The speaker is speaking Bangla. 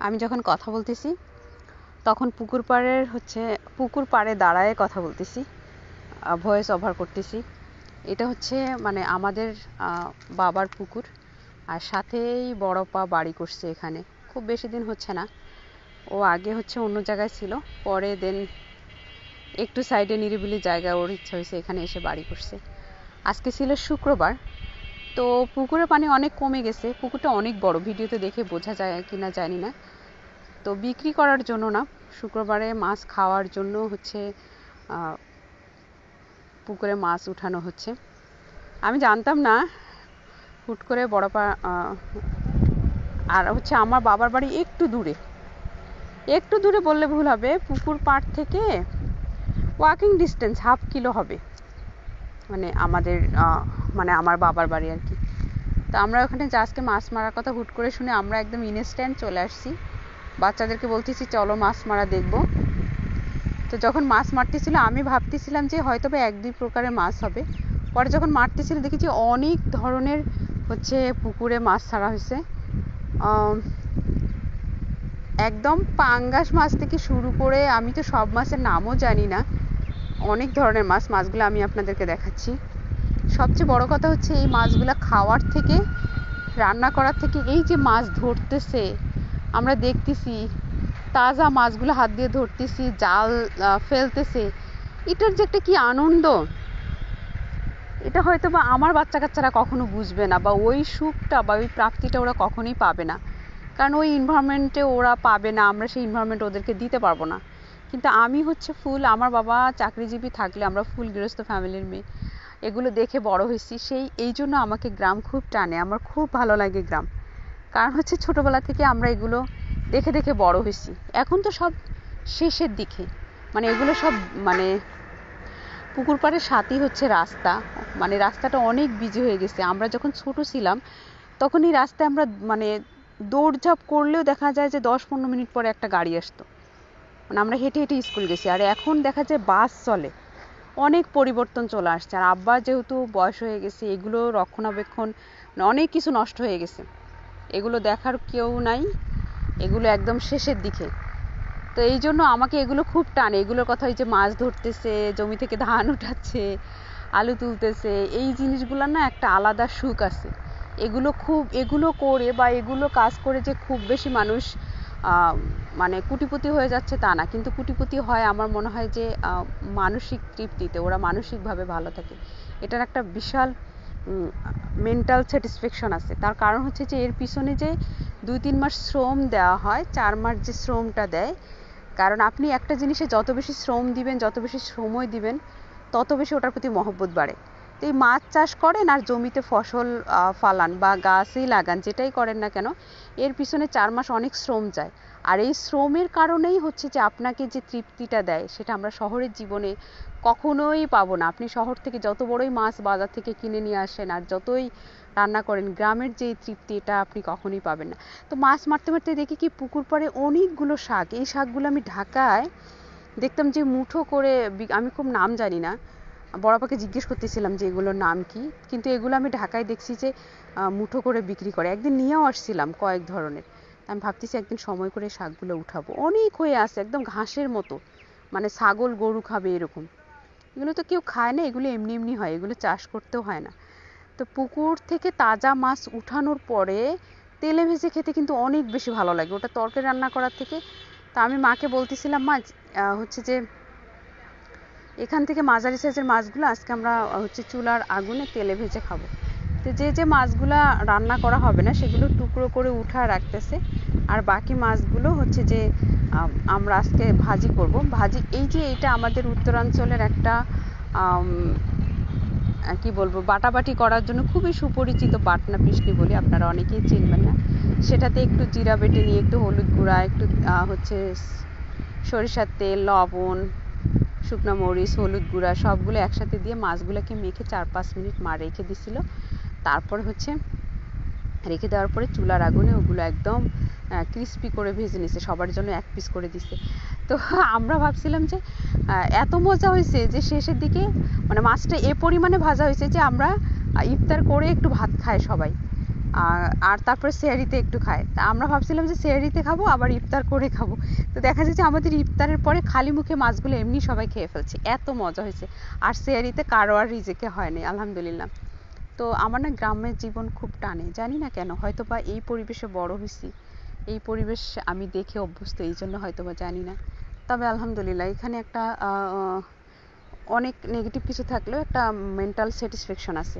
আমি যখন কথা বলতেছি তখন পুকুর পাড়ে দাঁড়ায় কথা বলতেছি, ভয়েস ওভার করতেছি। এটা হচ্ছে মানে আমাদের বাবার পুকুর, আর সাথেই বড়পা বাড়ি করছে এখানে। খুব বেশি দিন হচ্ছে না, ও আগে হচ্ছে অন্য জায়গায় ছিল, পরে দেন একটু সাইডে নিরিবিলি জায়গা ওর ইচ্ছা হয়েছে এখানে এসে বাড়ি করছে। আজকে ছিল শুক্রবার, তো পুকুরের পানি অনেক কমে গেছে। পুকুরটা অনেক বড়, ভিডিওতে দেখে বোঝা যায় কিনা জানি না। তো বিক্রি করার জন্য না, শুক্রবারে মাছ খাওয়ার জন্য হচ্ছে পুকুরে মাছ উঠানো হচ্ছে। আমি জানতাম না, হুট করে বড়পা আর হচ্ছে আমার বাবার বাড়ি একটু দূরে বললে ভুল হবে, পুকুর পাড় থেকে ওয়াকিং ডিস্টেন্স 1/2 কিলো হবে, মানে আমাদের মানে আমার বাবার বাড়ি আর কি। তো আমরা ওখানে আজকে মাছ মারার কথা হুট করে শুনে আমরা একদম ইনস্ট্যান্ট চলে আসছি। বাচ্চাদেরকে বলতেছি চলো মাছ মারা দেখবো। তো যখন মাছ মারতেছিল আমি ভাবতেছিলাম যে হয়তো বা 1-2 প্রকারের মাছ হবে। পরে যখন মারতেছিল দেখেছি অনেক ধরনের হচ্ছে পুকুরে মাছ ছাড়া হয়েছে। একদম পাঙ্গাস মাছ থেকে শুরু করে, আমি তো সব মাছের নামও জানি না, অনেক ধরনের মাছগুলো আমি আপনাদেরকে দেখাচ্ছি। সবচেয়ে বড় কথা হচ্ছে এই মাছগুলো খাওয়ার থেকে, রান্না করার থেকে, এই যে মাছ ধরতেছে আমরা দেখতেছি, তাজা মাছগুলো হাত দিয়ে ধরতেছি, জাল ফেলতেছে, এটার যে একটা কি আনন্দ, এটা হয়তো বা আমার বাচ্চা কাচ্চারা কখনো বুঝবে না, বা ওই সুখটা বা ওই প্রাপ্তিটা ওরা কখনোই পাবে না। কারণ ওই এনভায়রনমেন্টে ওরা পাবে না, আমরা সেই এনভায়রনমেন্ট ওদেরকে দিতে পারবো না। কিন্তু আমি হচ্ছে আমার বাবা চাকরিজীবী থাকলে আমরা ফুল গৃহস্থ ফ্যামিলির মেয়ে, এগুলো দেখে বড় হয়েছি। এই জন্য আমাকে গ্রাম খুব টানে, আমার খুব ভালো লাগে গ্রাম। কারণ হচ্ছে ছোটোবেলা থেকে আমরা এগুলো দেখে দেখে বড় হয়েছি। এখন তো সব শেষের দিকে, মানে এগুলো সব মানে পুকুর পাড়ের সাথেই হচ্ছে রাস্তা, মানে রাস্তাটা অনেক বিজি হয়ে গেছে। আমরা যখন ছোট ছিলাম তখন এই রাস্তায় আমরা মানে দৌড়ঝাঁপ করলেও দেখা যায় যে 10-15 মিনিট পরে একটা গাড়ি আসতো, মানে আমরা হেঁটে হেঁটে স্কুল গেছি। আর এখন দেখা যায় বাস চলে, অনেক পরিবর্তন চলে আসছে। আর আব্বা যেহেতু বয়স হয়ে গেছে, এগুলো রক্ষণাবেক্ষণ অনেক কিছু নষ্ট হয়ে গেছে, এগুলো দেখার কেউ নাই, এগুলো একদম শেষের দিকে। তো এই জন্য আমাকে এগুলো খুব টানে, এগুলোর কথা, ওই যে মাছ ধরতেছে, জমি থেকে ধান উঠাচ্ছে, আলু তুলতেছে, এই জিনিসগুলো না একটা আলাদা সুখ আছে। এগুলো করে বা এগুলো কাজ করে যে খুব বেশি মানুষ মানে কুটিপতি হয়ে যাচ্ছে তা না, কিন্তু কুটিপতি হয় আমার মনে হয় যে মানসিক তৃপ্তিতে, ওরা মানসিকভাবে ভালো থাকে। এটার একটা বিশাল মেন্টাল স্যাটিসফ্যাকশন আছে। তার কারণ হচ্ছে যে এর পিছনে যে 2-3 মাস শ্রম দেওয়া হয়, 4 মাস যে শ্রমটা দেয়, কারণ আপনি একটা জিনিসে যত বেশি শ্রম দিবেন, যত বেশি সময় দিবেন, তত বেশি ওটার প্রতি মহব্বত বাড়ে। তো এই মাছ চাষ করেন আর জমিতে ফসল ফলান বা গাছই লাগান, যেটাই করেন না কেন, এর পিছনে 4 মাস অনেক শ্রম যায়। আর এই শ্রমের কারণেই হচ্ছে যে আপনাকে যে তৃপ্তিটা দেয়, সেটা আমরা শহরের জীবনে কখনোই পাবো না। আপনি শহর থেকে যত বড়ই মাছ বাজার থেকে কিনে নিয়ে আসেন আর যতই রান্না করেন, গ্রামের যে তৃপ্তি, এটা আপনি কখনোই পাবেন না। তো মাছ মারতে মারতে দেখি কি পুকুর পাড়ে অনেকগুলো শাক, এই শাকগুলো আমি ঢাকায় দেখতাম যে মুঠো করে, আমি খুব নাম জানি না, বড়পাকে জিজ্ঞেস করতেছিলাম যে এগুলোর নাম কি, কিন্তু এগুলো আমি ঢাকায় দেখছি যে মুঠো করে বিক্রি করে। একদিন নিয়েও আসছিলাম কয়েক ধরনের, আমি ভাবতেছি একদিন সময় করে শাকগুলো উঠাবো। অনেক হয়ে আছে, একদম ঘাসের মতো, মানে ছাগল গরু খাবে এরকম। এগুলো তো কেউ খায় না, এগুলো এমনি এমনি হয়, এগুলো চাষ করতেও হয় না। তো পুকুর থেকে তাজা মাছ উঠানোর পরে তেলে ভেজে খেতে কিন্তু অনেক বেশি ভালো লাগে, ওটা তরকারি রান্না করার থেকে। তা আমি মাকে বলতেছিলাম, মা হচ্ছে যে এখান থেকে মাঝারি সাইজের মাছগুলো আজকে আমরা হচ্ছে চুলার আগুনে তেলে ভেজে খাবো। তো যে মাছগুলা রান্না করা হবে না সেগুলো টুকরো করে উঠা রাখতেছে, আর বাকি মাছগুলো হচ্ছে যে আমরা আজকে ভাজি করব। এই যে এটা আমাদের উত্তরাঞ্চলের একটা কি বলবো, বাটাবাটি করার জন্য খুবই সুপরিচিত বাটনা পিষনি বলি, আপনারা অনেকেই চিনবেন না। সেটাতে একটু জিরা বেটে নিয়ে, একটু হলুদ গুঁড়া, একটু হচ্ছে সরিষার তেল, লবণ, শুকনো মরিচ, হলুদ গুঁড়া সবগুলো একসাথে দিয়ে মাছগুলোকে মেখে 4-5 মিনিট মা রেখে দিছিল। তারপর হচ্ছে রেখে দেওয়ার পরে চুলার আগুনে ওগুলো একদম ক্রিস্পি করে ভেজে নিছে, সবার জন্য 1 পিস করে দিছে। তো আমরা ভাবছিলাম যে এত মজা হয়েছে যে শেষের দিকে মানে মাছটা এ পরিমাণে ভাজা হয়েছে যে আমরা ইফতার করে একটু ভাত খাই সবাই। আর তারপরে সেহরিতে একটু খায়। তা আমরা ভাবছিলাম যে সেহরিতে খাবো আবার ইফতার করে খাবো, তো দেখা যাচ্ছে আমাদের ইফতারের পরে খালি মুখে মাছগুলো এমনি সবাই খেয়ে ফেলছে, এত মজা হয়েছে। আর সেহরিতে কারো আর রিজেকে হয়নি আলহামদুলিল্লাহ। তো আমার না গ্রামের জীবন খুব টানে, জানি না কেন, হয়তো বা এই পরিবেশে বড় হয়েছি, এই পরিবেশ আমি দেখে অভ্যস্ত, এই জন্য হয়তো বা, জানি না। তবে আলহামদুলিল্লাহ এখানে একটা অনেক নেগেটিভ কিছু থাকলেও একটা মেন্টাল স্যাটিসফ্যাকশন আছে।